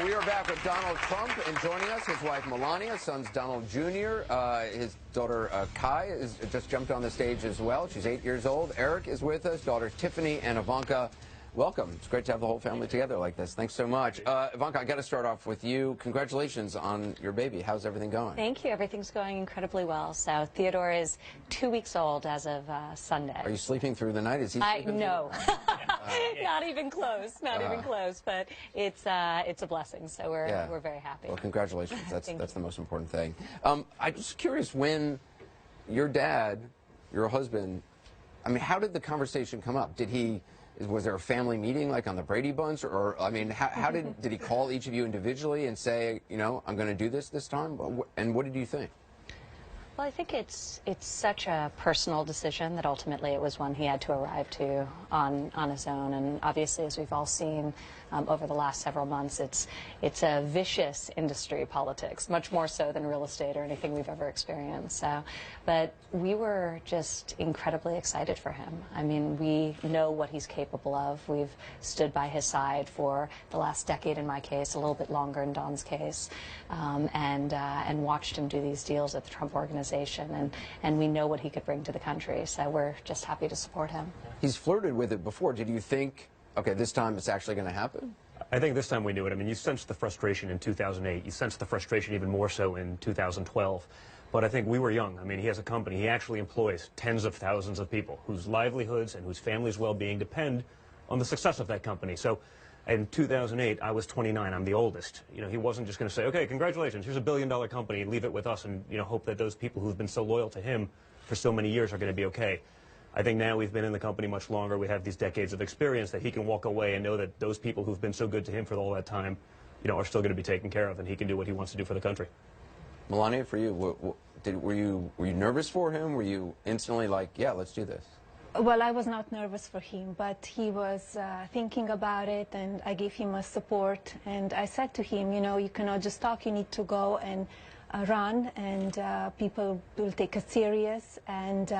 And we are back with Donald Trump, and joining us, his wife Melania, sons Donald Jr., his daughter Kai has just jumped on the stage as well. She's 8 years old. Eric is with us, daughters Tiffany and Ivanka. Welcome. It's great to have the whole family together like this. Thanks so much. Ivanka, I got to start off with you. Congratulations on your baby. How's everything going? Thank you. Everything's going incredibly well. So Theodore is 2 weeks old as of Sunday. Are you sleeping through the night? Is he sleeping? No. Not even close. Not even close. But it's a blessing. So we're very happy. Well, congratulations. That's the most important thing. I'm just curious, when your dad, your husband, I mean, how did the conversation come up? Was there a family meeting like on the Brady Bunch, or I mean, how did he call each of you individually and say, you know, I'm going to do this time? And what did you think? Well, I think it's such a personal decision that ultimately it was one he had to arrive to on his own. And obviously, as we've all seen over the last several months, it's a vicious industry, politics, much more so than real estate or anything we've ever experienced. So, but we were just incredibly excited for him. I mean, we know what he's capable of. We've stood by his side for the last decade in my case, a little bit longer in Don's case, and watched him do these deals at the Trump Organization. And we know what he could bring to the country, so we're just happy to support him. He's flirted with it before. Did you think, okay, this time it's actually going to happen? I think this time we knew it. I mean, you sensed the frustration in 2008. You sensed the frustration even more so in 2012. But I think we were young. I mean, he has a company. He actually employs tens of thousands of people whose livelihoods and whose families' well-being depend on the success of that company. So in 2008, I was 29. I'm the oldest. You know, he wasn't just going to say, okay, congratulations, here's $1 billion company, leave it with us, and, you know, hope that those people who've been so loyal to him for so many years are going to be okay. I think now we've been in the company much longer. We have these decades of experience that he can walk away and know that those people who've been so good to him for all that time, you know, are still going to be taken care of, and he can do what he wants to do for the country. Melania, for you, were you nervous for him? Were you instantly like, yeah, let's do this? Well, I was not nervous for him, but he was thinking about it, and I gave him a support. And I said to him, you know, you cannot just talk, you need to go and run, and people will take it serious. And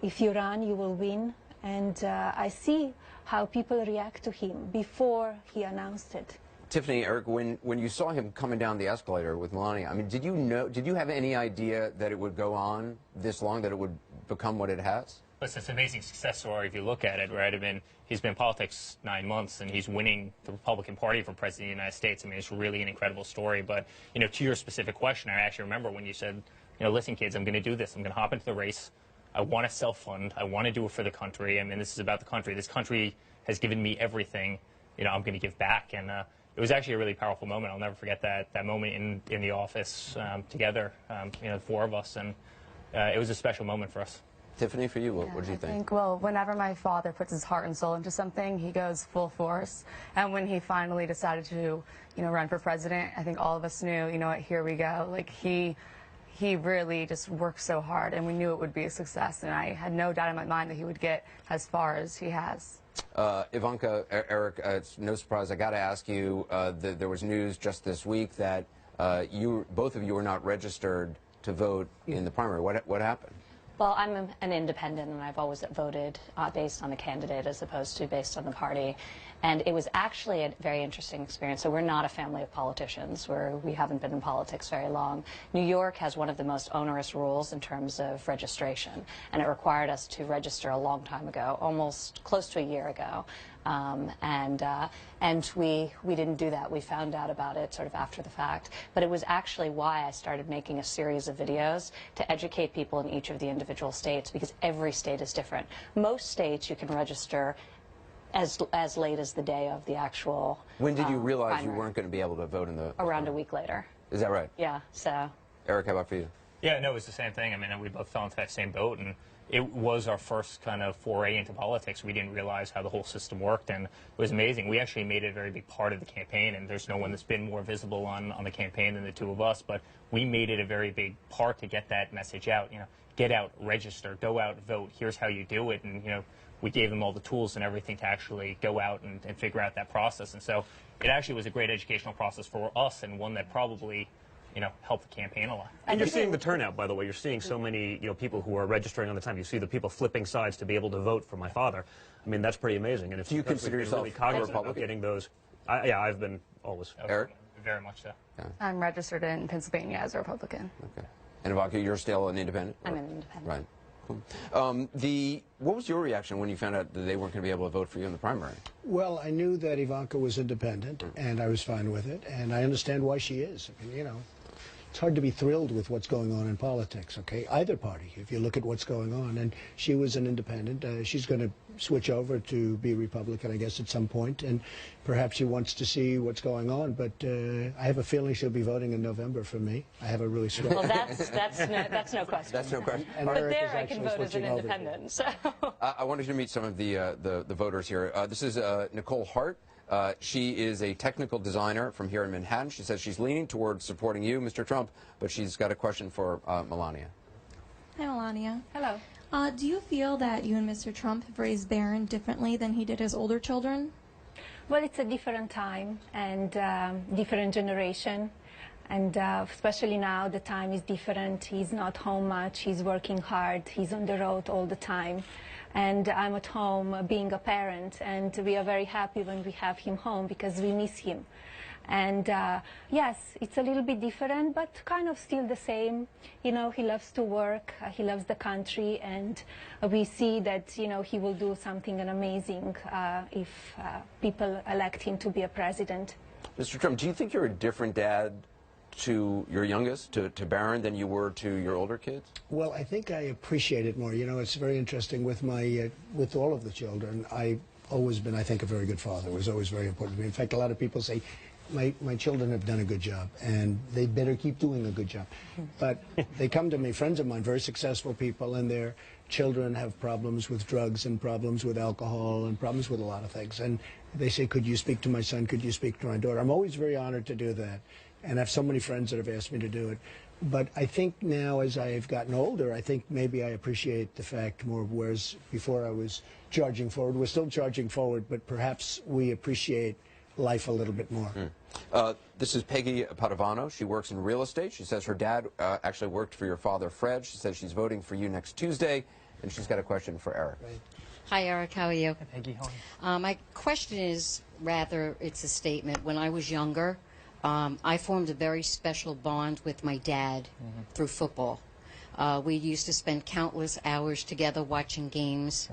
if you run, you will win. And I see how people react to him before he announced it. Tiffany, Eric, when you saw him coming down the escalator with Melania, I mean, did you have any idea that it would go on this long, that it would become what it has? Listen, it's an amazing success story if you look at it, right? I mean, he's been in politics 9 months, and he's winning the Republican Party for President of the United States. I mean, it's really an incredible story. But, you know, to your specific question, I actually remember when you said, you know, listen, kids, I'm going to do this. I'm going to hop into the race. I want to self-fund. I want to do it for the country. I mean, this is about the country. This country has given me everything. You know, I'm going to give back. And it was actually a really powerful moment. I'll never forget that moment in the office together, you know, the four of us. And it was a special moment for us. Tiffany, for you, what did you think? Well, whenever my father puts his heart and soul into something, he goes full force. And when he finally decided to, you know, run for president, I think all of us knew, you know what, here we go. Like, he really just worked so hard, and we knew it would be a success. And I had no doubt in my mind that he would get as far as he has. Ivanka, Eric, it's no surprise, I got to ask you, there was news just this week that both of you were not registered to vote in the primary. What happened? Well, I'm an independent, and I've always voted based on the candidate as opposed to based on the party. And it was actually a very interesting experience. So we're not a family of politicians. We haven't been in politics very long. New York has one of the most onerous rules in terms of registration, and it required us to register a long time ago, almost close to a year ago. And we didn't do that. We found out about it sort of after the fact. But it was actually why I started making a series of videos to educate people in each of the individual states, because every state is different. Most states you can register as late as the day of the actual When did you realize primary. you weren't going to be able to vote in the... Around a week later. Is that right? Yeah, so... Eric, how about for you? Yeah, no, it was the same thing. I mean, we both fell into that same boat, and it was our first kind of foray into politics. We didn't realize how the whole system worked, and it was amazing. We actually made it a very big part of the campaign, and there's no one that's been more visible on the campaign than the two of us, but we made it a very big part to get that message out. You know, get out, register, go out, vote. Here's how you do it, and, you know, we gave them all the tools and everything to actually go out and figure out that process. And so it actually was a great educational process for us, and one that probably, you know, help the campaign a lot. And you're seeing the turnout, by the way. You're seeing so many, you know, people who are registering on the time. You see the people flipping sides to be able to vote for my father. I mean, that's pretty amazing. And if Do you consider yourself really cognizant Republican? of getting those, yeah, I've been always. Eric? very much so. I'm registered in Pennsylvania as a Republican. Okay. And Ivanka, you're still an independent? I'm an independent. Right. Cool. What was your reaction when you found out that they weren't going to be able to vote for you in the primary? Well, I knew that Ivanka was independent, and I was fine with it, and I understand why she is. I mean, you know, it's hard to be thrilled with what's going on in politics, okay? Either party, if you look at what's going on. And she was an independent. She's going to switch over to be Republican, I guess, at some point, and perhaps she wants to see what's going on. But I have a feeling she'll be voting in November for me. I have a really strong... Well, that's no question. That's no question. And But Eric is there I can actually vote as an switching over. independent. So. I wanted you to meet some of the voters here. This is Nicole Hart. She is a technical designer from here in Manhattan. She says she's leaning towards supporting you, Mr. Trump, but she's got a question for Melania. Hi, Melania. Hello. Do you feel that you and Mr. Trump have raised Barron differently than he did his older children? Well, it's a different time and different generation. And especially now, the time is different. He's not home much. He's working hard. He's on the road all the time. And I'm at home being a parent, and we are very happy when we have him home because we miss him. And yes, it's a little bit different, but kind of still the same. You know, he loves to work, he loves the country, and we see that, you know, he will do something amazing if people elect him to be a president. Mr. Trump, do you think you're a different dad to your youngest, to Barron, than you were to your older kids? Well, I think I appreciate it more. You know, it's very interesting with my with all of the children. I've always been, I think, a very good father. It was always very important to me. In fact, a lot of people say, my children have done a good job, and they better keep doing a good job. But they come to me, friends of mine, very successful people, and their children have problems with drugs and problems with alcohol and problems with a lot of things. And they say, could you speak to my son? Could you speak to my daughter? I'm always very honored to do that. And I have so many friends that have asked me to do it. But I think now, as I've gotten older, I think maybe I appreciate the fact more, whereas before I was charging forward. We're still charging forward, but perhaps we appreciate life a little bit more. This is Peggy Padovano. She works in real estate. She says her dad actually worked for your father, Fred. She says she's voting for you next Tuesday, and she's got a question for Eric. Right. Hi, Eric. How are you? Hi, Peggy. How are you? My question is, rather, it's a statement. When I was younger, I formed a very special bond with my dad through football. We used to spend countless hours together watching games.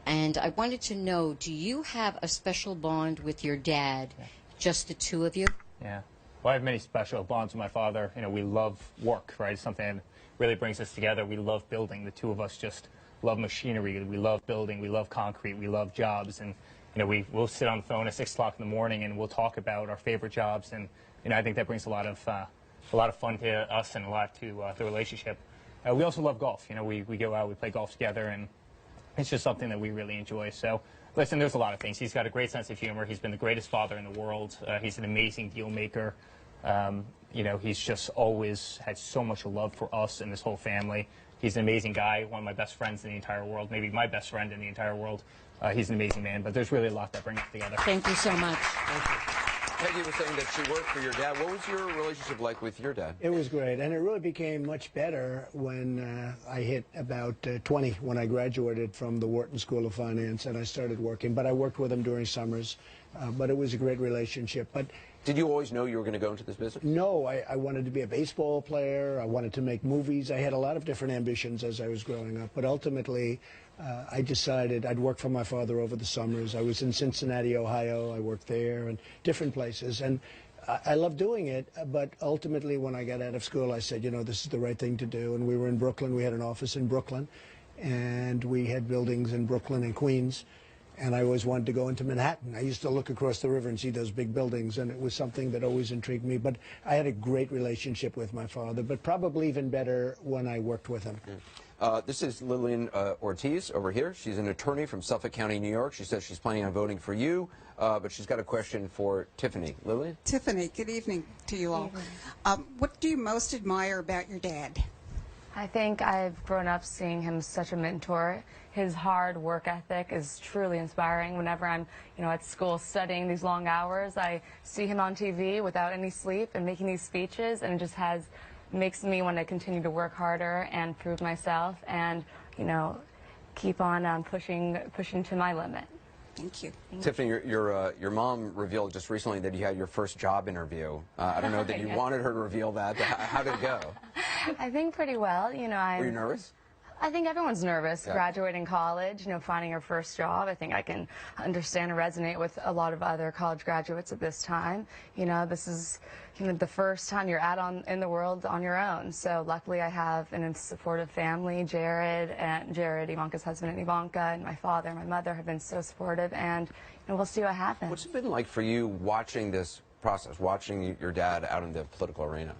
And I wanted to know, do you have a special bond with your dad, just the two of you? Yeah. Well, I have many special bonds with my father. You know, we love work, right? It's something that really brings us together. We love building. The two of us just love machinery. We love building. We love concrete. We love jobs. And, you know, we'll sit on the phone at 6 o'clock in the morning and we'll talk about our favorite jobs. And, you know, I think that brings a lot of fun to us and a lot to the relationship. We also love golf. You know, we go out, we play golf together, and it's just something that we really enjoy. So, listen, there's a lot of things. He's got a great sense of humor. He's been the greatest father in the world. He's an amazing deal maker. You know, he's just always had so much love for us and this whole family. He's an amazing guy, one of my best friends in the entire world, maybe my best friend in the entire world. He's an amazing man, but there's really a lot that brings us together. Thank you so much. Peggy was saying that she worked for your dad. What was your relationship like with your dad? It was great, and it really became much better when I hit about 20, when I graduated from the Wharton School of Finance, and I started working. But I worked with him during summers, but it was a great relationship. But did you always know you were going to go into this business? no, I wanted to be a baseball player. I wanted to make movies. I had a lot of different ambitions as I was growing up, but ultimately I decided I'd work for my father over the summers. I was in Cincinnati, Ohio. I worked there and different places, and I loved doing it, but ultimately when I got out of school, I said, you know, this is the right thing to do. And we were in Brooklyn. We had an office in Brooklyn, and we had buildings in Brooklyn and Queens. And I always wanted to go into Manhattan. I used to look across the river and see those big buildings, and it was something that always intrigued me. But I had a great relationship with my father, but probably even better when I worked with him. This is Lillian Ortiz over here. She's an attorney from Suffolk County, New York. She says she's planning on voting for you, but she's got a question for Tiffany. Lillian? Tiffany, good evening to you all. What do you most admire about your dad? I think I've grown up seeing him such a mentor. His hard work ethic is truly inspiring. Whenever I'm, at school studying these long hours, I see him on TV without any sleep and making these speeches, and it just makes me want to continue to work harder and prove myself and, keep on pushing to my limit. Thank you. Tiffany, your mom revealed just recently that you had your first job interview. I don't know that you wanted her to reveal that. How did it go? I think pretty well. You know, Were you nervous? I think everyone's nervous Yeah. graduating college, you know, finding your first job. I think I can understand and resonate with a lot of other college graduates at this time. You know, this is the first time you're out in the world on your own. So luckily I have a supportive family. Jared, Ivanka's husband, and Ivanka, and my father and my mother have been so supportive, and we'll see what happens. What's it been like for you watching this process, watching your dad out in the political arena?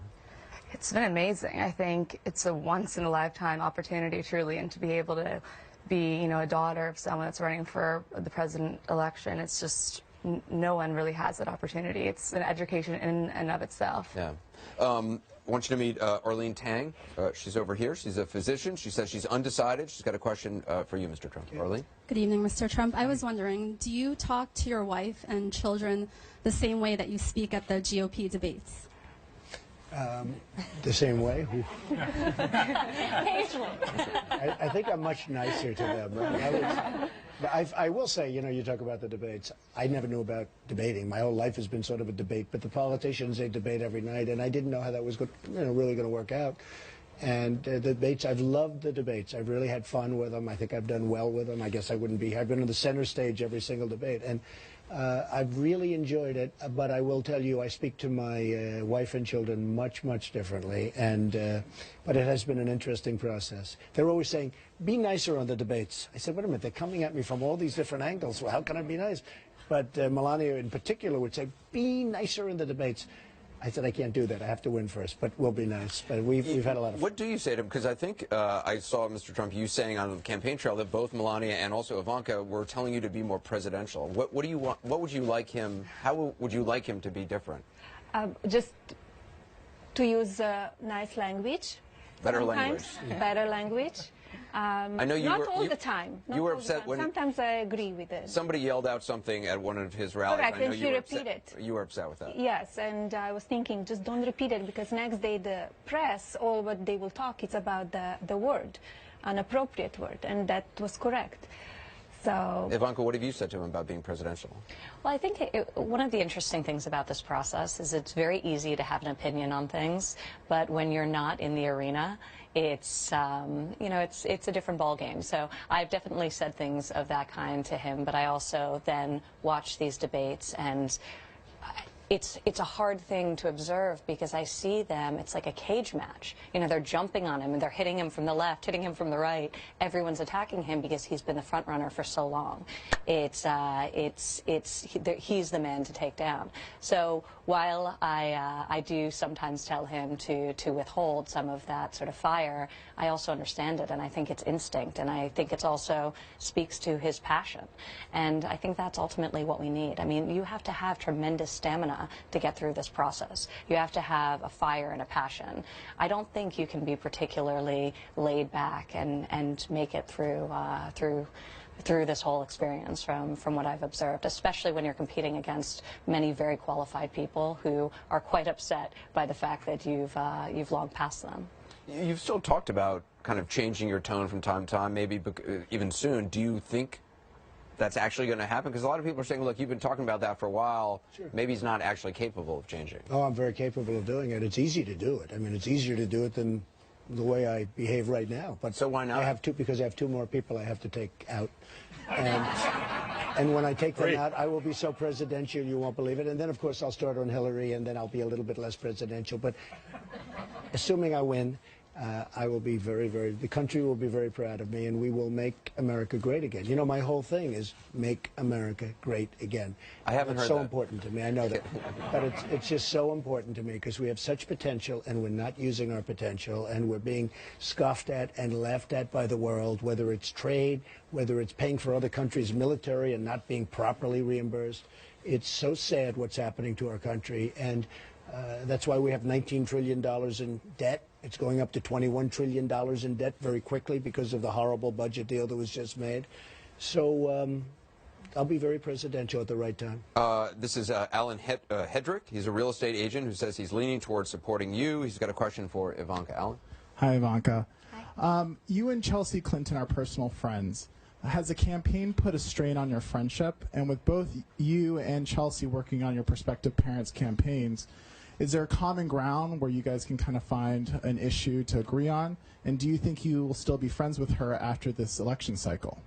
It's been amazing. I think it's a once-in-a-lifetime opportunity, truly, and to be able to be, a daughter of someone that's running for the president election, it's just no one really has that opportunity. It's an education in and of itself. Yeah. I want you to meet Arlene Tang. She's over here. She's a physician. She says she's undecided. She's got a question for you, Mr. Trump. Arlene? Good evening, Mr. Trump. I was wondering, do you talk to your wife and children the same way that you speak at the GOP debates? The same way? Occasionally. I think I'm much nicer to them. Right? I will say, you talk about the debates. I never knew about debating. My whole life has been sort of a debate, but the politicians, they debate every night, and I didn't know how that was really going to work out. And the debates, I've loved the debates. I've really had fun with them. I think I've done well with them. I guess I wouldn't be here. I've been on the center stage every single debate. And I've really enjoyed it, but I will tell you, I speak to my wife and children much, much differently. But it has been an interesting process. They're always saying, be nicer on the debates. I said, wait a minute, they're coming at me from all these different angles. Well, how can I be nice? But Melania in particular would say, be nicer in the debates. I said, I can't do that. I have to win first, but we'll be nice. But we've had a lot of fun. What do you say to him? Because I think I saw, Mr. Trump, you saying on the campaign trail that both Melania and also Ivanka were telling you to be more presidential. What do you want? What would you like him? How would you like him to be different? Just to use nice language. Better sometimes. language. Better language. I know you not were, all the time. You were upset when sometimes I agree with it. somebody yelled out something at one of his rallies. Correct, I know and you he were repeated. You were upset with that. Yes, and I was thinking, just don't repeat it, because next day the press, all what they will talk is about the word, an appropriate word, and that was correct. So, Ivanka, what have you said to him about being presidential? Well, I think one of the interesting things about this process is it's very easy to have an opinion on things, but when you're not in the arena, it's it's a different ballgame. So I've definitely said things of that kind to him, but I also then watch these debates, and it's a hard thing to observe, because I see them, it's like a cage match. They're jumping on him and they're hitting him from the left, hitting him from the right. Everyone's attacking him because he's been the front runner for so long. He's the man to take down. So while I do sometimes tell him to withhold some of that sort of fire, I also understand it, and I think it's instinct, and I think it also speaks to his passion. And I think that's ultimately what we need. I mean, you have to have tremendous stamina to get through this process. You have to have a fire and a passion. I don't think you can be particularly laid back and make it through this whole experience from what I've observed, especially when you're competing against many very qualified people who are quite upset by the fact that you've long passed them. You've still talked about kind of changing your tone from time to time, maybe even soon. Do you think that's actually going to happen? Because a lot of people are saying, look, you've been talking about that for a while. Sure. Maybe he's not actually capable of changing. Oh, I'm very capable of doing it. It's easy to do it. I mean, it's easier to do it than the way I behave right now. But so why not? Because I have two more people I have to take out. And when I take them out, I will be so presidential you won't believe it. And then, of course, I'll start on Hillary, and then I'll be a little bit less presidential. But assuming I win, I will be the country will be very proud of me, and we will make America great again. My whole thing is make America great again. I haven't heard that. It's so that. important to me. I know that. But it's just so important to me, because we have such potential, and we're not using our potential, and we're being scoffed at and laughed at by the world, whether it's trade, whether it's paying for other countries' military and not being properly reimbursed. It's so sad what's happening to our country, and that's why we have $19 trillion in debt. It's going up to $21 trillion in debt very quickly because of the horrible budget deal that was just made. So I'll be very presidential at the right time. This is Alan Hedrick. He's a real estate agent who says he's leaning towards supporting you. He's got a question for Ivanka. Alan? Hi, Ivanka. Hi. You and Chelsea Clinton are personal friends. Has the campaign put a strain on your friendship? And with both you and Chelsea working on your prospective parents' campaigns, is there a common ground where you guys can kind of find an issue to agree on? And do you think you will still be friends with her after this election cycle?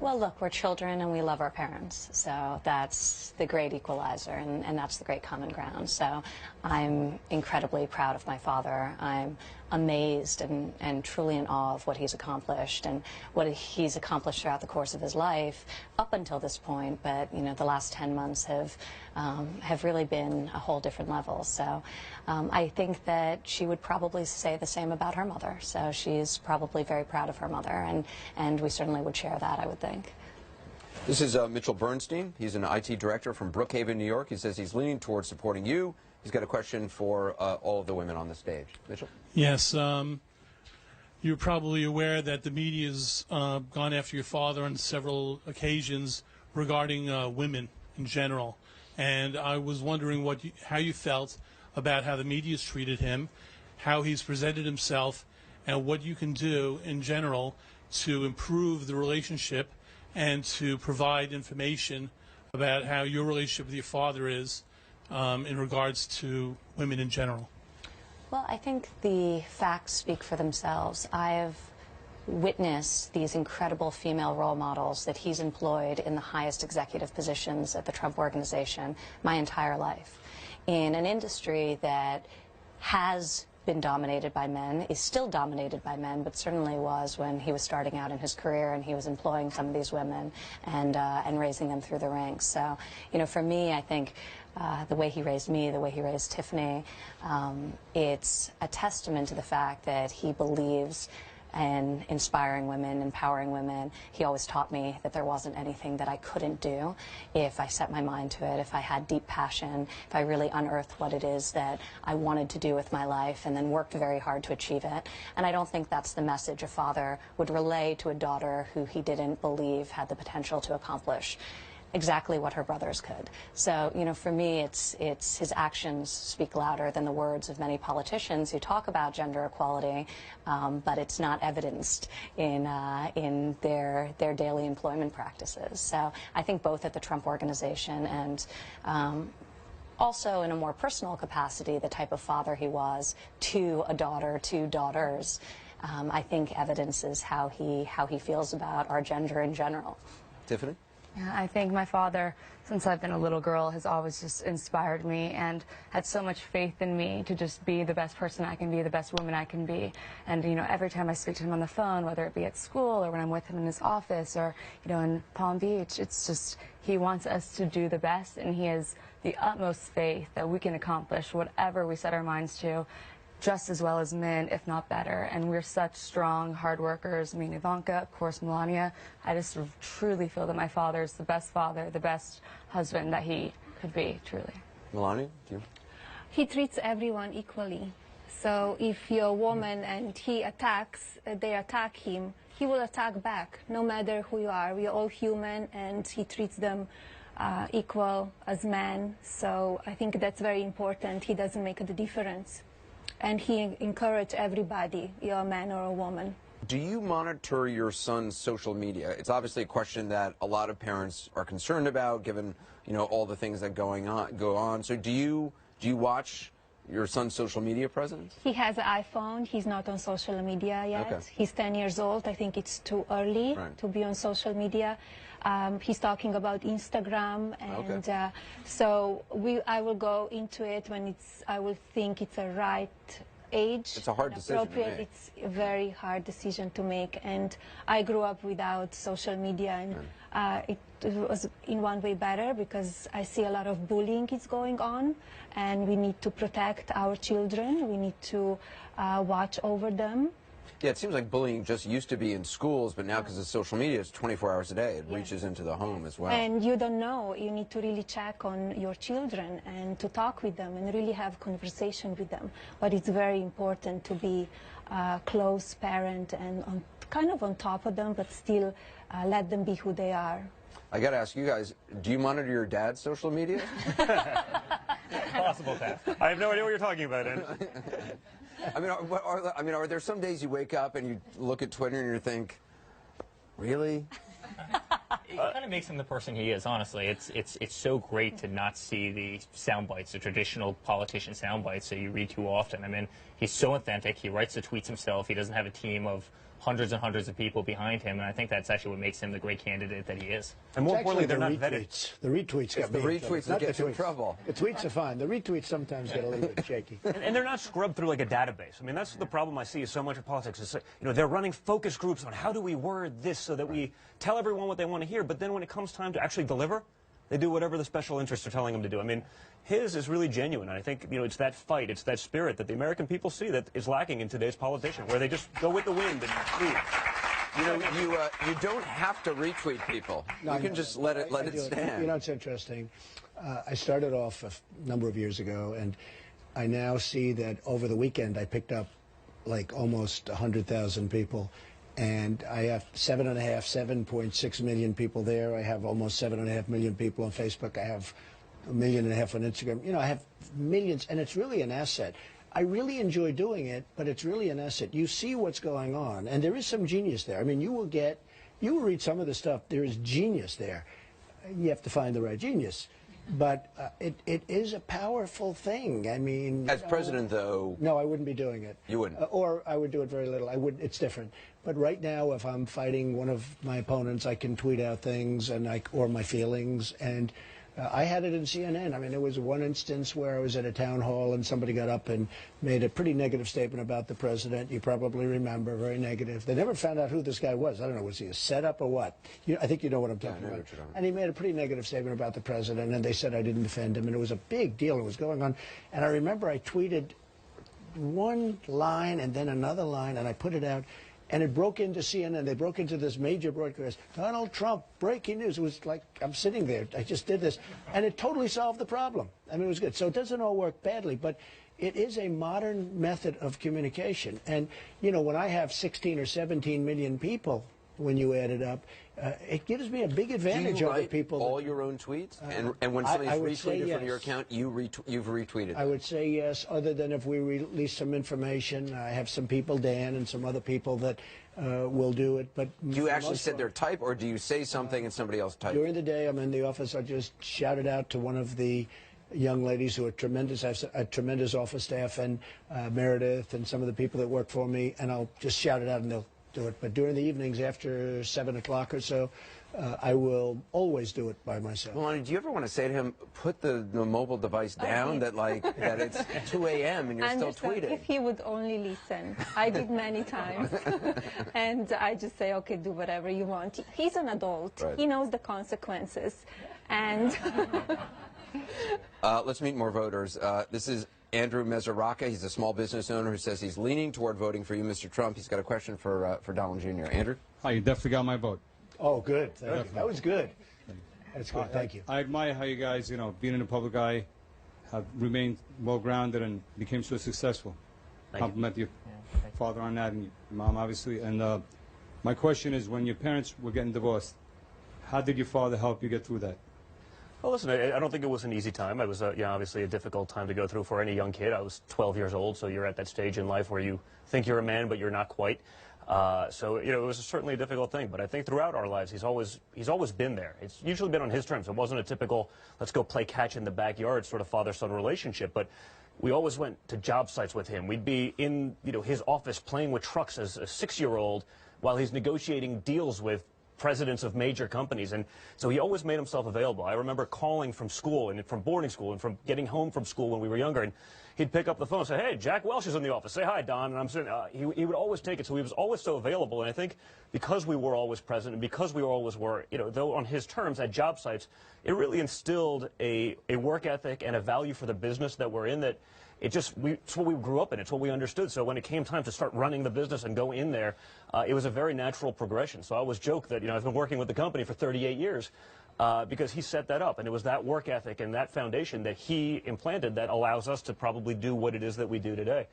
Well, look, we're children and we love our parents, so that's the great equalizer, and that's the great common ground. So I'm incredibly proud of my father. I'm amazed and truly in awe of what he's accomplished and what he's accomplished throughout the course of his life up until this point. But you know, the last 10 months have really been a whole different level. So I think that she would probably say the same about her mother. So she's probably very proud of her mother, and we certainly would share that, I would think. This is Mitchell Bernstein. He's an IT director from Brookhaven, New York. He says he's leaning towards supporting you. He's got a question for all of the women on the stage. Mitchell? Yes. You're probably aware that the media's gone after your father on several occasions regarding women in general. And I was wondering how you felt about how the media's treated him, how he's presented himself, and what you can do in general to improve the relationship and to provide information about how your relationship with your father is in regards to women in general. Well, I think the facts speak for themselves. I have witnessed these incredible female role models that he's employed in the highest executive positions at the Trump Organization my entire life. In an industry that has been dominated by men, is still dominated by men, but certainly was when he was starting out in his career and he was employing some of these women and raising them through the ranks. So, you know, for me, I think the way he raised me, the way he raised Tiffany, it's a testament to the fact that he believes in inspiring women, empowering women. He always taught me that there wasn't anything that I couldn't do if I set my mind to it, if I had deep passion, if I really unearthed what it is that I wanted to do with my life and then worked very hard to achieve it. And I don't think that's the message a father would relay to a daughter who he didn't believe had the potential to accomplish exactly what her brothers could. So, you know, for me, it's his actions speak louder than the words of many politicians who talk about gender equality, but it's not evidenced in their daily employment practices. So I think both at the Trump Organization and also in a more personal capacity, the type of father he was to a daughter, to daughters, I think evidences how he feels about our gender in general. Tiffany? Yeah, I think my father, since I've been a little girl, has always just inspired me and had so much faith in me to just be the best person I can be, the best woman I can be. And, you know, every time I speak to him on the phone, whether it be at school or when I'm with him in his office or, you know, in Palm Beach, it's just he wants us to do the best, and he has the utmost faith that we can accomplish whatever we set our minds to, just as well as men, if not better. And we're such strong, hard workers. I mean, Ivanka, of course, Melania. I just truly feel that my father is the best father, the best husband that he could be, truly. Melania, do you? He treats everyone equally. So if you're a woman and they attack him, he will attack back, no matter who you are. We are all human, and he treats them equal as men. So I think that's very important. He doesn't make a difference. And he encouraged everybody, you're a man or a woman. Do you monitor your son's social media? It's obviously a question that a lot of parents are concerned about, given, you know, all the things that go on. So do you watch your son's social media presence? He has an iPhone. He's not on social media yet. Okay. He's 10 years old. I think it's too early to be on social media. He's talking about Instagram, and so I will go into it when I will think it's a right age. It's a hard decision to make. It's a very hard decision to make, and I grew up without social media, and it was in one way better because I see a lot of bullying is going on, and we need to protect our children. We need to watch over them. Yeah, it seems like bullying just used to be in schools, but now because of social media, it's 24 hours a day. It reaches into the home as well. And you don't know. You need to really check on your children and to talk with them and really have conversation with them. But it's very important to be a close parent and kind of on top of them, but still let them be who they are. I got to ask you guys, do you monitor your dad's social media? Possible path. I have no idea what you're talking about, Ed. I mean, are there some days you wake up and you look at Twitter and you think, really? It kind of makes him the person he is, honestly. It's so great to not see the sound bites, the traditional politician sound bites that you read too often. I mean, he's so authentic. He writes the tweets himself. He doesn't have a team of hundreds and hundreds of people behind him, and I think that's actually what makes him the great candidate that he is. And more importantly, they're not vetted. The retweets get the retweets that get you in trouble. The tweets are fine. The retweets sometimes get a little bit shaky. And they're not scrubbed through like a database. I mean, that's the problem I see is so much of politics. Is, they're running focus groups on how do we word this so that we tell everyone what they want to hear, but then when it comes time to actually deliver, they do whatever the special interests are telling them to do. I mean, his is really genuine. And I think, it's that fight, it's that spirit that the American people see that is lacking in today's politician, where they just go with the wind and leave. You don't have to retweet people. You can just let it stand. It's interesting. I started off a number of years ago, and I now see that over the weekend I picked up like almost 100,000 people. And I have 7.6 million people there. I have almost 7.5 million people on Facebook. I have 1.5 million on Instagram. I have millions, and it's really an asset. I really enjoy doing it, but it's really an asset. You see what's going on, and there is some genius there. I mean, you will read some of the stuff. There is genius there. You have to find the right genius. But it is a powerful thing. I mean, as president, though. No, I wouldn't be doing it. You wouldn't. Or I would do it very little. It's different. But right now, if I'm fighting one of my opponents, I can tweet out things or my feelings. And I had it in CNN. I mean, there was one instance where I was at a town hall and somebody got up and made a pretty negative statement about the president. You probably remember, very negative. They never found out who this guy was. I don't know, was he a setup or what? I think you know what I'm talking about. And he made a pretty negative statement about the president, and they said I didn't defend him, and it was a big deal. It was going on. And I remember I tweeted one line and then another line, and I put it out. And it broke into CNN. They broke into this major broadcast. Donald Trump, breaking news. It was like, I'm sitting there. I just did this. And it totally solved the problem. I mean, it was good. So it doesn't all work badly, but it is a modern method of communication. And, when I have 16 or 17 million people, when you add it up, it gives me a big advantage over people. Do you write all your own tweets? And when somebody's retweeted from your account, you've retweeted? I would say yes, other than if we release some information. I have some people, Dan, and some other people that will do it. But do you actually sit there type, or do you say something and somebody else types? During the day, I'm in the office. I just shout it out to one of the young ladies who are tremendous. I have a tremendous office staff, and Meredith and some of the people that work for me, and I'll just shout it out and they'll do it. But during the evenings after 7 o'clock or so, I will always do it by myself. Melania, do you ever want to say to him, put the mobile device down, that it's 2 a.m. and you're still tweeting? If he would only listen. I did many times. And I just say, okay, do whatever you want. He's an adult. Right. He knows the consequences. And let's meet more voters. This is Andrew Mesoraca. He's a small business owner who says he's leaning toward voting for you, Mr. Trump. He's got a question for Donald Jr. Andrew? Hi, you definitely got my vote. Oh, good. Thank you. That was good. That's good. Thank you. I admire how you guys, being in the public eye, have remained well-grounded and became so successful. Compliment your father on that, and your mom, obviously. And my question is, when your parents were getting divorced, how did your father help you get through that? Well, listen, I don't think it was an easy time. It was, obviously a difficult time to go through for any young kid. I was 12 years old, so you're at that stage in life where you think you're a man, but you're not quite. So, it was certainly a difficult thing. But I think throughout our lives, he's always been there. It's usually been on his terms. It wasn't a typical, let's go play catch in the backyard sort of father-son relationship. But we always went to job sites with him. We'd be in, his office playing with trucks as a 6-year-old while he's negotiating deals with presidents of major companies. And so he always made himself available. I remember calling from school and from boarding school and from getting home from school when we were younger, and he'd pick up the phone and say, hey, Jack Welch is in the office. Say hi, Don. And I'm sitting, he would always take it. So he was always so available. And I think because we were always present and because we always were, though on his terms at job sites, it really instilled a work ethic and a value for the business that we're in that it's what we grew up in. It's what we understood. So when it came time to start running the business and go in there, it was a very natural progression. So I always joke that, I've been working with the company for 38 years because he set that up. And it was that work ethic and that foundation that he implanted that allows us to probably do what it is that we do today.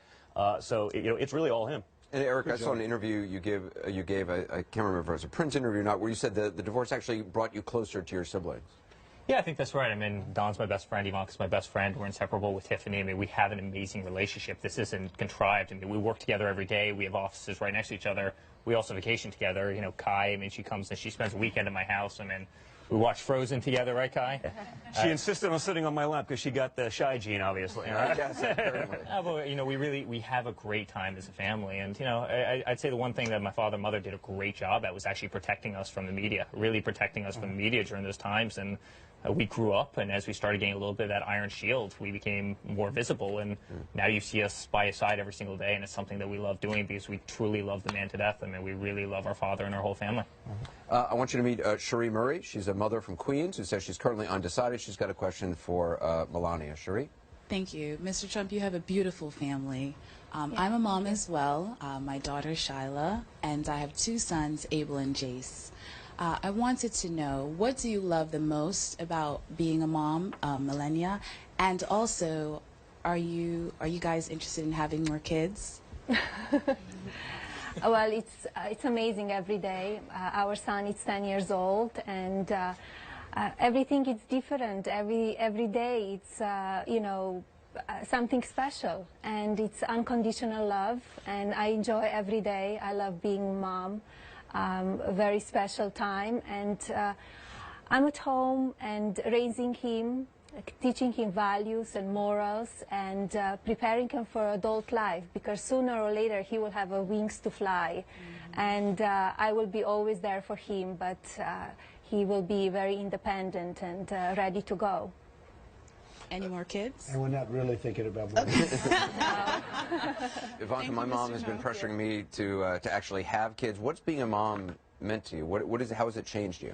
So, it's really all him. And Eric, I saw an interview you gave, I can't remember if it was a print interview or not, where you said the divorce actually brought you closer to your siblings. Yeah, I think that's right. I mean, Don's my best friend, Ivanka's my best friend. We're inseparable with Tiffany. I mean, we have an amazing relationship. This isn't contrived. I mean, we work together every day. We have offices right next to each other. we also vacation together. You know, Kai, I mean, she comes and she spends a weekend at my house. I mean, we watch Frozen together, right, Kai? She insisted on sitting on my lap because she got the shy gene, obviously. Right? Yes, But, you know, we have a great time as a family, and you know, I'd say the one thing that my father and mother did a great job at was actually protecting us from the media, really protecting us from the media during those times. And we grew up, and as we started getting a little bit of that iron shield, we became more visible, and now you see us by his side every single day, and it's something that we love doing because we truly love the man to death. I mean, we really love our father and our whole family. I want you to meet Cherie Murray. She's a mother from Queens who says she's currently undecided. She's got a question for Melania. Cherie? Thank you. Mr. Trump, you have a beautiful family. I'm a mom as well. My daughter, Shyla, and I have 2 sons, Abel and Jace. I wanted to know, what do you love the most about being a mom, Melania? And also, are you guys interested in having more kids? Well, it's amazing every day. Our son is 10 years old, and everything is different. Every day it's you know, something special, and it's unconditional love, and I enjoy every day. I love being mom. A very special time, and I'm at home and raising him, teaching him values and morals, and preparing him for adult life, because sooner or later he will have wings to fly. And I will be always there for him, but he will be very independent and ready to go. Any more kids? And we're not really thinking about more. Ivanka, my mom has been pressuring me to actually have kids. What's being a mom meant to you? How has it changed you?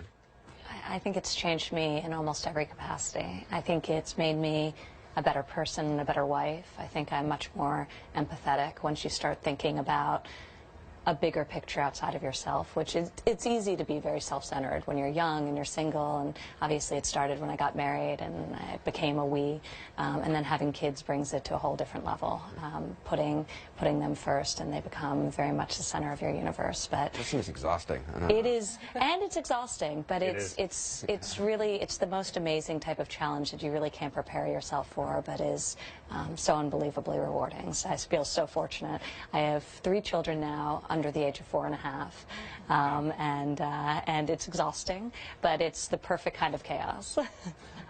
I think it's changed me in almost every capacity. I think it's made me a better person and a better wife. I think I'm much more empathetic once you start thinking about a bigger picture outside of yourself, which is, it's easy to be very self-centered when you're young and you're single, and obviously it started when I got married and I became a we, and then having kids brings it to a whole different level, putting them first, and they become very much the center of your universe. But that seems exhausting. It is, and it's exhausting, but it's really the most amazing type of challenge that you really can't prepare yourself for, but is so unbelievably rewarding. So I feel so fortunate. I have 3 children now, under the age of 4.5, and it's exhausting, but it's the perfect kind of chaos.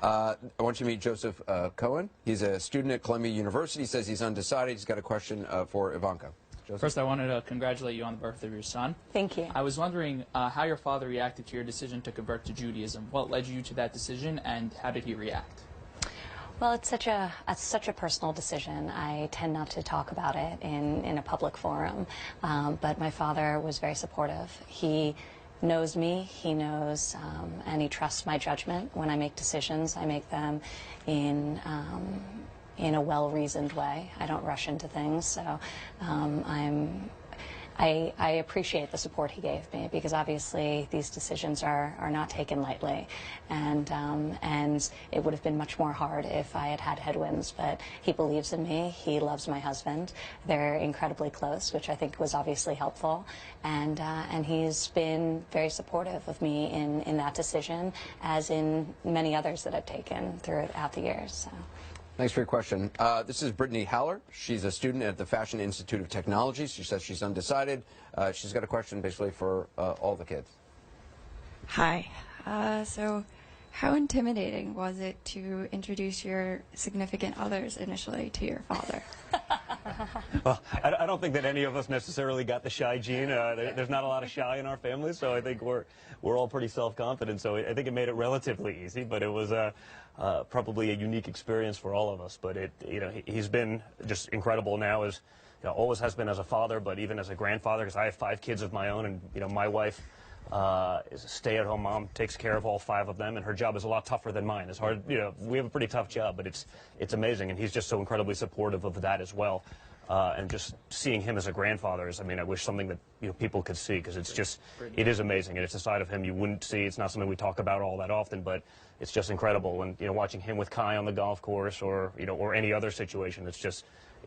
I want you to meet Joseph Cohen. He's a student at Columbia University. He says he's undecided. He's got a question for Ivanka. Joseph? First, I wanted to congratulate you on the birth of your son. Thank you. I was wondering how your father reacted to your decision to convert to Judaism. What led you to that decision, and how did he react? Well, it's such a personal decision. I tend not to talk about it in a public forum, but my father was very supportive. He knows me, he knows, and he trusts my judgment. When I make decisions, I make them in a well-reasoned way. I don't rush into things, so I appreciate the support he gave me, because obviously these decisions are not taken lightly, and it would have been much more hard if I had headwinds. But he believes in me. He loves my husband. They're incredibly close, which I think was obviously helpful, and he's been very supportive of me in that decision, as in many others that I've taken throughout the years. So. Thanks for your question. This is Brittany Haller. She's a student at the Fashion Institute of Technology. She says she's undecided. She's got a question basically for all the kids. Hi. So how intimidating was it to introduce your significant others initially to your father? Well, I don't think that any of us necessarily got the shy gene. There's not a lot of shy in our family, so I think we're all pretty self-confident. So I think it made it relatively easy, but it was probably a unique experience for all of us. But he's been just incredible now, as always has been as a father, but even as a grandfather, because I have 5 kids of my own, and my wife is a stay-at-home mom, takes care of all 5 of them, and her job is a lot tougher than mine. It's hard, we have a pretty tough job, but it's amazing, and he's just so incredibly supportive of that as well. And just seeing him as a grandfather is, I wish something that people could see, because it is amazing, and it's a side of him you wouldn't see. It's not something we talk about all that often, but it's just incredible. And watching him with Kai on the golf course, or any other situation,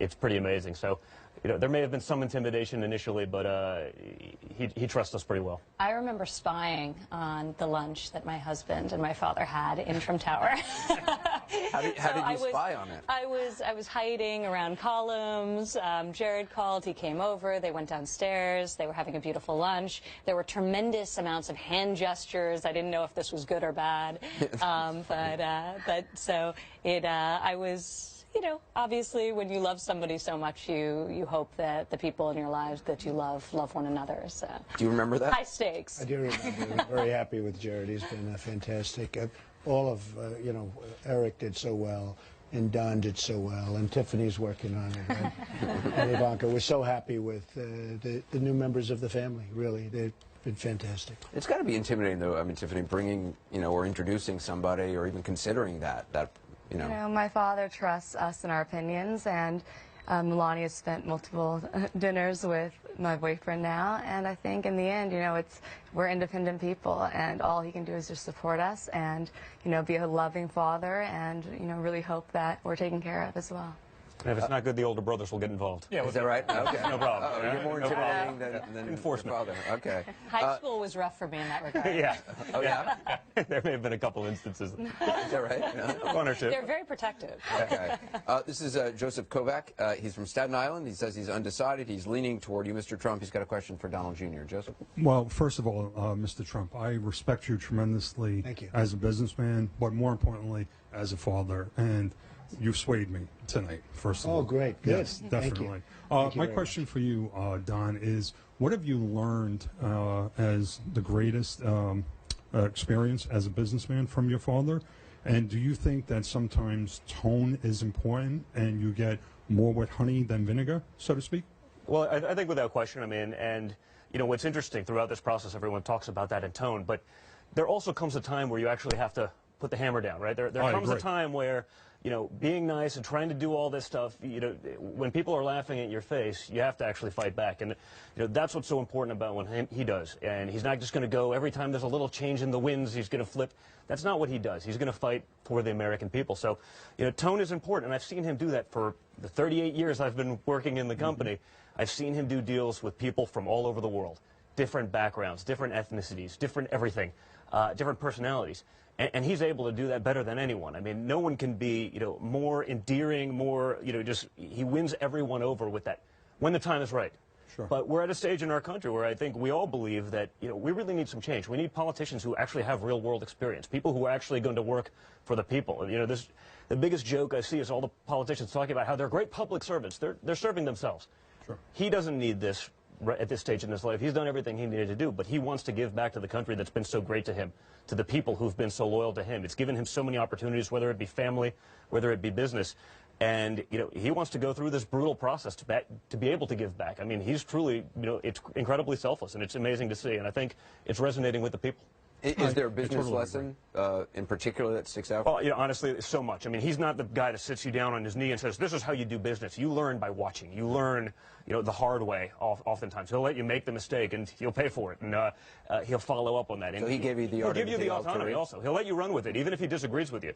it's pretty amazing. So, there may have been some intimidation initially, but he trusts us pretty well. I remember spying on the lunch that my husband and my father had in Trump Tower. How did you spy on it? I was hiding around columns. Jared called. He came over. They went downstairs. They were having a beautiful lunch. There were tremendous amounts of hand gestures. I didn't know if this was good or bad. But so I was. Obviously, when you love somebody so much, you hope that the people in your lives that you love one another. So. Do you remember that? High stakes. I do remember. I'm very happy with Jared. He's been fantastic. All of, Eric did so well, and Don did so well, and Tiffany's working on it. And Ivanka, we're so happy with the new members of the family, really. They've been fantastic. It's got to be intimidating, though, Tiffany, bringing, or introducing somebody or even considering that. My father trusts us in our opinions, and Melania spent multiple dinners with my boyfriend now, and I think in the end, we're independent people, and all he can do is just support us and, be a loving father and, really hope that we're taken care of as well. And if it's not good, the older brothers will get involved. Yeah, is that right? Okay. No problem. You're more intimidating than enforcement. Your father. Okay. High school was rough for me in that regard. Yeah. Oh, yeah? There may have been a couple instances. Is that right? No. One or two. They're very protective. Okay. This is Joseph Kovac. He's from Staten Island. He says he's undecided. He's leaning toward you, Mr. Trump. He's got a question for Donald Jr. Joseph? Well, first of all, Mr. Trump, I respect you tremendously as a businessman, but more importantly, as a father. And you've swayed me tonight, first of all. Oh, great. Good. Yes, definitely. My question for you, Don, is what have you learned as the greatest experience as a businessman from your father? And do you think that sometimes tone is important and you get more with honey than vinegar, so to speak? Well, I think without question, what's interesting throughout this process, everyone talks about that in tone, but there also comes a time where you actually have to put the hammer down, right? There comes a time where being nice and trying to do all this stuff, when people are laughing at your face, you have to actually fight back. And, that's what's so important about what he does. And he's not just going to go every time there's a little change in the winds, he's going to flip. That's not what he does. He's going to fight for the American people. So, tone is important. And I've seen him do that for the 38 years I've been working in the company. I've seen him do deals with people from all over the world, different backgrounds, different ethnicities, different everything, different personalities. And he's able to do that better than anyone. No one can be, more endearing, more, he wins everyone over with that when the time is right. Sure. But we're at a stage in our country where I think we all believe that, we really need some change. We need politicians who actually have real world experience, people who are actually going to work for the people. The biggest joke I see is all the politicians talking about how they're great public servants. They're serving themselves. Sure. He doesn't need this at this stage in his life. He's done everything he needed to do, but he wants to give back to the country that's been so great to him, to the people who've been so loyal to him. It's given him so many opportunities, whether it be family, whether it be business. And, he wants to go through this brutal process to be able to give back. He's truly, it's incredibly selfless, and it's amazing to see. And I think it's resonating with the people. Is there a business lesson in particular that sticks out? Well, honestly, so much. He's not the guy that sits you down on his knee and says, this is how you do business. You learn by watching. You learn, the hard way oftentimes. He'll let you make the mistake, and he'll pay for it, and he'll follow up on that. So he gave you the He'll give you the autonomy also. He'll let you run with it, even if he disagrees with you.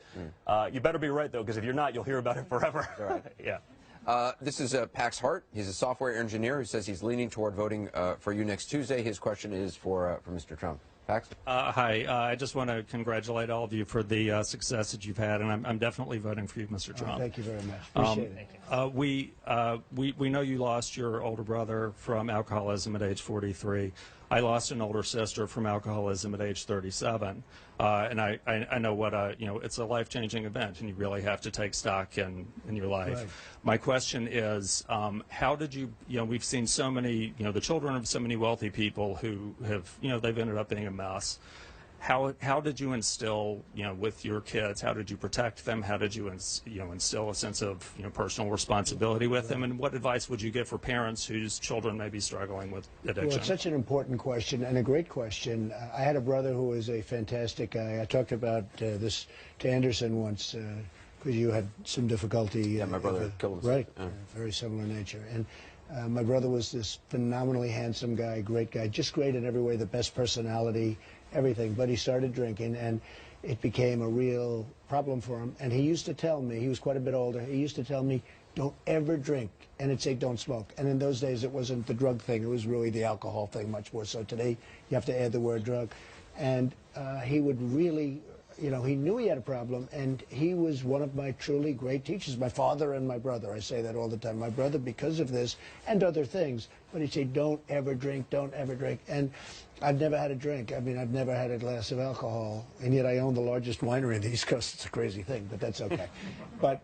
You better be right, though, because if you're not, you'll hear about it forever. Right. Yeah. This is Pax Hart. He's a software engineer who says he's leaning toward voting for you next Tuesday. His question is for Mr. Trump. Pax? Hi. I just want to congratulate all of you for the success that you've had, and I'm definitely voting for you, Mr. Trump. Thank you very much. Appreciate it. We know you lost your older brother from alcoholism at age 43. I lost an older sister from alcoholism at age 37, and I know what it's a life-changing event, and you really have to take stock in your life. Right. My question is, how did you? We've seen so many, the children of so many wealthy people who have, they've ended up being a mess. How did you instill, with your kids? How did you protect them? How did you, instill a sense of, personal responsibility with them? And what advice would you give for parents whose children may be struggling with addiction? Well, it's such an important question and a great question. I had a brother who was a fantastic guy. I talked about this to Anderson once because you had some difficulty. Yeah, my brother killed himself. Right, very similar nature. And my brother was this phenomenally handsome guy, great guy, just great in every way, the best personality, everything. But he started drinking, and it became a real problem for him. And he used to tell me, he was quite a bit older, he used to tell me, don't ever drink. And it'd say, don't smoke. And in those days, it wasn't the drug thing. It was really the alcohol thing much more so. Today, you have to add the word drug. And he would really, you know, he knew he had a problem, and he was one of my truly great teachers, my father and my brother. I say that all the time. My brother, because of this and other things, but he'd say, don't ever drink, don't ever drink. And I've never had a drink. I mean, I've never had a glass of alcohol, and yet I own the largest winery in the East Coast. It's a crazy thing, but that's okay. but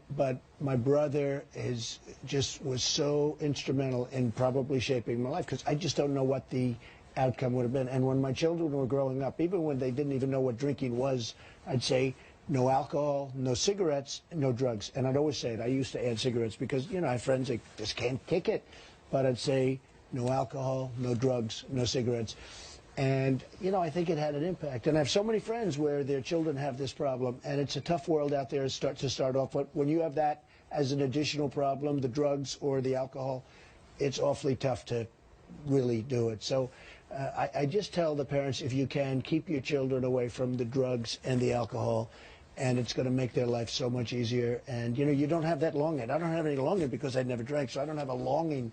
my brother was so instrumental in probably shaping my life, because I just don't know what the outcome would have been. And when my children were growing up, even when they didn't even know what drinking was, I'd say, no alcohol, no cigarettes, no drugs. And I'd always say it. I used to add cigarettes because, you know, I have friends that just can't kick it. But I'd say, no alcohol, no drugs, no cigarettes. And, you know, I think it had an impact. And I have so many friends where their children have this problem, and it's a tough world out there to start off. But when you have that as an additional problem, the drugs or the alcohol, it's awfully tough to really do it. So I just tell the parents, if you can, keep your children away from the drugs and the alcohol, and it's going to make their life so much easier. And, you know, you don't have that longing. I don't have any longing because I never drank, so I don't have a longing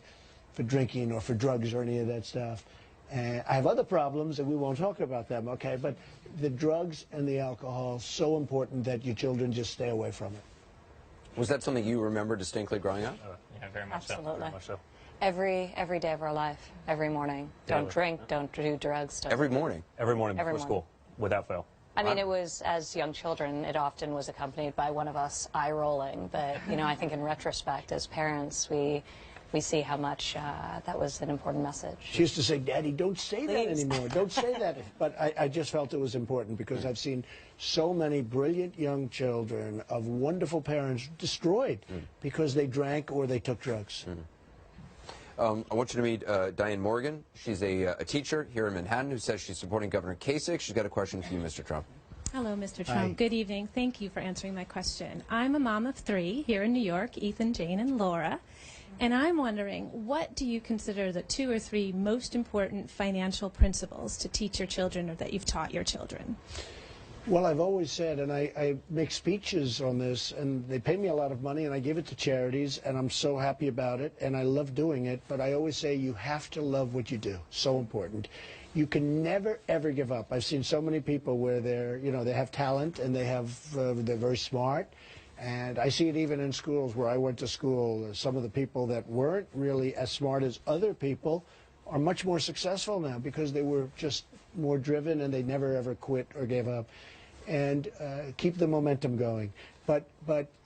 for drinking or for drugs or any of that stuff. And I have other problems, and we won't talk about them, okay? But the drugs and the alcohol, so important that your children just stay away from it. Was that something you remember distinctly growing up? Yeah, very much Absolutely. so. Very much so. Every day of our life, every morning. Don't drink, don't do drugs. Every morning? Every morning before school, without fail. I mean, it was, as young children, it often was accompanied by one of us eye-rolling. But, you know, I think in retrospect, as parents, we see how much that was an important message. She used to say, Daddy, don't say that anymore. Don't say that. But I just felt it was important because I've seen so many brilliant young children of wonderful parents destroyed because they drank or they took drugs. I want you to meet Diane Morgan. She's a teacher here in Manhattan who says she's supporting Governor Kasich. She's got a question for you, Mr. Trump. Hello, Mr. Trump. Hi. Good evening. Thank you for answering my question. I'm a mom of 3 here in New York, Ethan, Jane, and Laura. And I'm wondering, what do you consider the 2 or 3 most important financial principles to teach your children or that you've taught your children? Well, I've always said, and I make speeches on this, and they pay me a lot of money, and I give it to charities, and I'm so happy about it, and I love doing it, but I always say you have to love what you do. So important. You can never, ever give up. I've seen so many people where they're, you know, they have talent, and they're very smart, and I see it even in schools where I went to school. Some of the people that weren't really as smart as other people are much more successful now because they were just more driven, and they never, ever quit or gave up. And keep the momentum going. But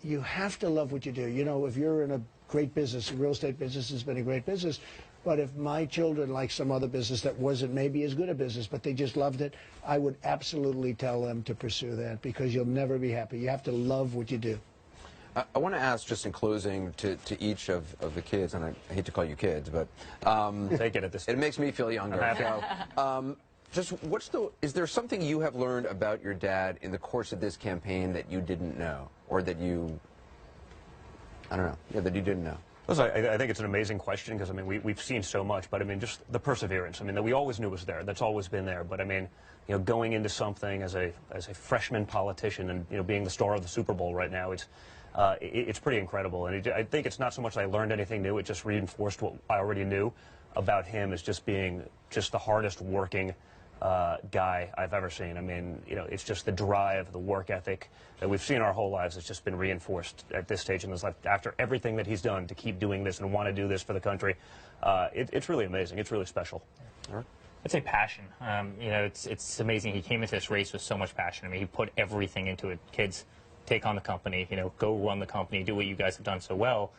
you have to love what you do. You know, if you're in a great business, real estate business has been a great business, but if my children like some other business that wasn't maybe as good a business, but they just loved it, I would absolutely tell them to pursue that because you'll never be happy. You have to love what you do. I want to ask, just in closing, to each of the kids, and I hate to call you kids, but take it at this. It makes me feel younger. So, just is there something you have learned about your dad in the course of this campaign that you didn't know, or that you, I don't know, that you didn't know? Listen, I think it's an amazing question because, I mean, we've seen so much, but, I mean, just the perseverance. I mean, that we always knew was there. That's always been there. But, I mean, you know, going into something as a freshman politician and, you know, being the star of the Super Bowl right now, it's pretty incredible. And I think it's not so much that I learned anything new. It just reinforced what I already knew about him as just being just the hardest working guy I've ever seen. I mean, you know, it's just the drive, the work ethic that we've seen our whole lives. It's just been reinforced at this stage in his life after everything that he's done to keep doing this and want to do this for the country. It's really amazing. It's really special. I'd say passion. You know, it's amazing. He came into this race with so much passion. I mean, he put everything into it. Kids, take on the company. You know, go run the company. Do what you guys have done so well.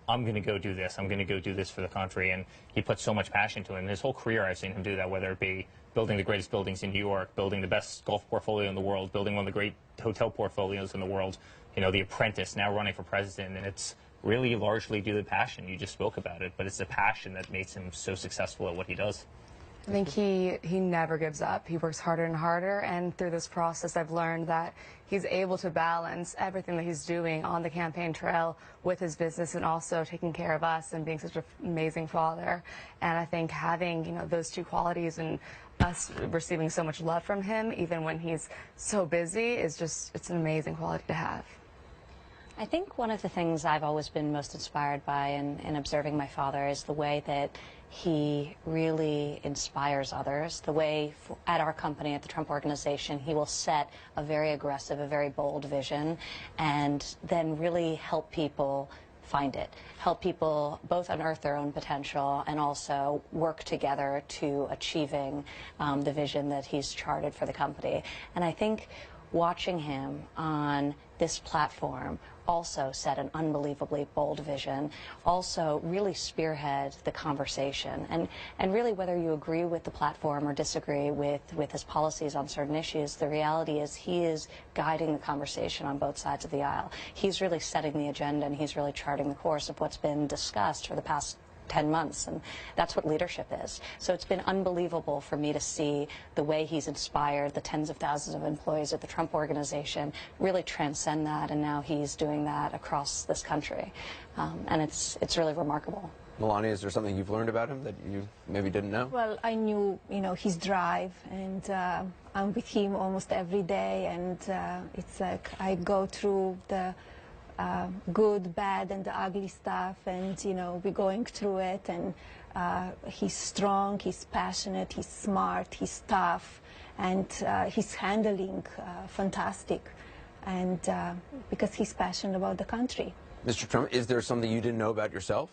I'm going to go do this. I'm going to go do this for the country. And he put so much passion to it. And his whole career, I've seen him do that, whether it be building the greatest buildings in New York, building the best golf portfolio in the world, building one of the great hotel portfolios in the world, you know, The Apprentice, now running for president. And it's really largely due to the passion. You just spoke about it. But it's the passion that makes him so successful at what he does. I think he never gives up. He works harder and harder, and through this process I've learned that he's able to balance everything that he's doing on the campaign trail with his business and also taking care of us and being such an amazing father. And I think having, you know, those 2 qualities and us receiving so much love from him even when he's so busy is just, it's an amazing quality to have. I think one of the things I've always been most inspired by in observing my father is the way that he really inspires others. The way at our company, at the Trump Organization, he will set a very aggressive, a very bold vision and then really help people find it, help people both unearth their own potential and also work together to achieving the vision that he's charted for the company. And I think watching him on this platform also set an unbelievably bold vision, also really spearhead the conversation. And really, whether you agree with the platform or disagree with his policies on certain issues, the reality is he is guiding the conversation on both sides of the aisle. He's really setting the agenda, and he's really charting the course of what's been discussed for the past 10 months, and that's what leadership is. So it's been unbelievable for me to see the way he's inspired the tens of thousands of employees at the Trump Organization really transcend that, and now he's doing that across this country. And it's really remarkable. Melania, is there something you've learned about him that you maybe didn't know? Well, I knew, his drive, and I'm with him almost every day, and it's like I go through the good, bad, and the ugly stuff, and we're going through it, and he's strong, he's passionate, he's smart, he's tough, and he's handling fantastic, and because he's passionate about the country. Mr. Trump, is there something you didn't know about yourself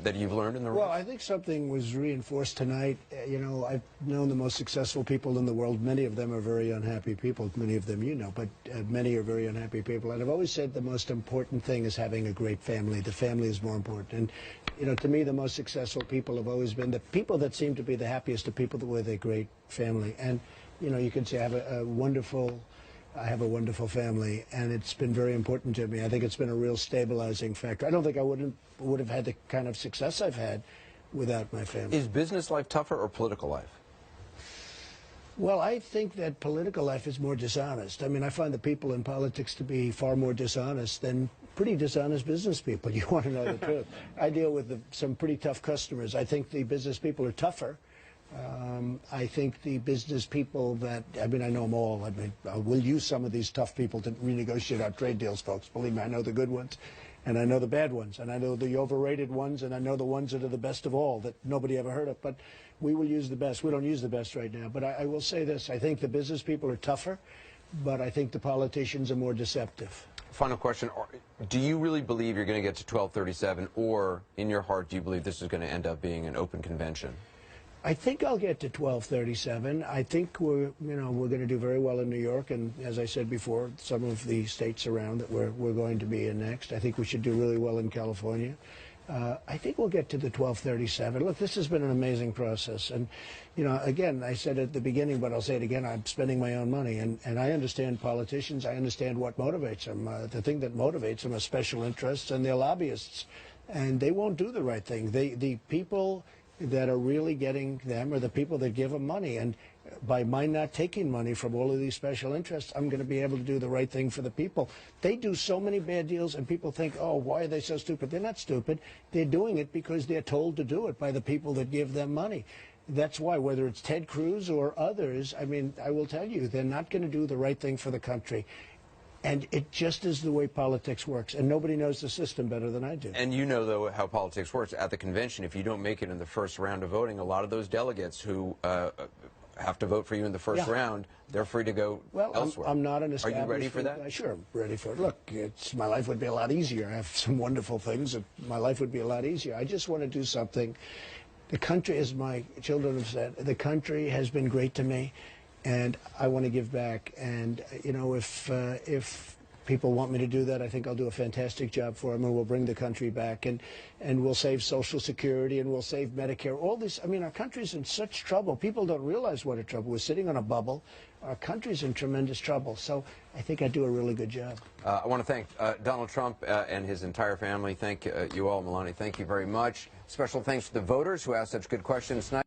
that you've learned in the race? Well, I think something was reinforced tonight. I've known the most successful people in the world. Many of them are very unhappy people. Many of them but many are very unhappy people. And I've always said the most important thing is having a great family. The family is more important. And, to me, the most successful people have always been the people that seem to be the happiest are people with a great family. And, you can say I have a wonderful family, and it's been very important to me. I think it's been a real stabilizing factor. I don't think I would have had the kind of success I've had without my family. Is business life tougher or political life? Well, I think that political life is more dishonest. I mean, I find the people in politics to be far more dishonest than pretty dishonest business people. You want to know the truth. I deal with some pretty tough customers. I think the business people are tougher. I think the business people I know them all. We'll use some of these tough people to renegotiate our trade deals, folks. Believe me, I know the good ones, and I know the bad ones, and I know the overrated ones, and I know the ones that are the best of all that nobody ever heard of. But we will use the best. We don't use the best right now. But I will say this. I think the business people are tougher, but I think the politicians are more deceptive. Final question. Do you really believe you're going to get to 1237, or in your heart do you believe this is going to end up being an open convention? I think I'll get to 1237. I think we're going to do very well in New York, and as I said before, some of the states around that we're going to be in next. I think we should do really well in California. I think we'll get to the 1237. Look, this has been an amazing process, and again, I said at the beginning, but I'll say it again. I'm spending my own money, and I understand politicians. I understand what motivates them. The thing that motivates them are special interests and their lobbyists, and they won't do the right thing. The people that are really getting them are the people that give them money. And by my not taking money from all of these special interests, I'm going to be able to do the right thing for the people. They do so many bad deals, and people think, oh, why are they so stupid? They're not stupid. They're doing it because they're told to do it by the people that give them money. That's why, whether it's Ted Cruz or others, I will tell you, they're not going to do the right thing for the country. And it just is the way politics works. And nobody knows the system better than I do. And you know, though, how politics works. At the convention, if you don't make it in the first round of voting, a lot of those delegates who have to vote for you in the first round, they're free to go elsewhere. I'm not an established... Are you ready for that? Sure, I'm ready for it. Look, my life would be a lot easier. I have some wonderful things. My life would be a lot easier. I just want to do something. The country, as my children have said, the country has been great to me. And I want to give back. And, if people want me to do that, I think I'll do a fantastic job for them, and we'll bring the country back. And we'll save Social Security, and we'll save Medicare. All this, our country's in such trouble. People don't realize what a trouble. We're sitting on a bubble. Our country's in tremendous trouble. So I think I do a really good job. I want to thank Donald Trump and his entire family. Thank you all. Melania, thank you very much. Special thanks to the voters who asked such good questions tonight.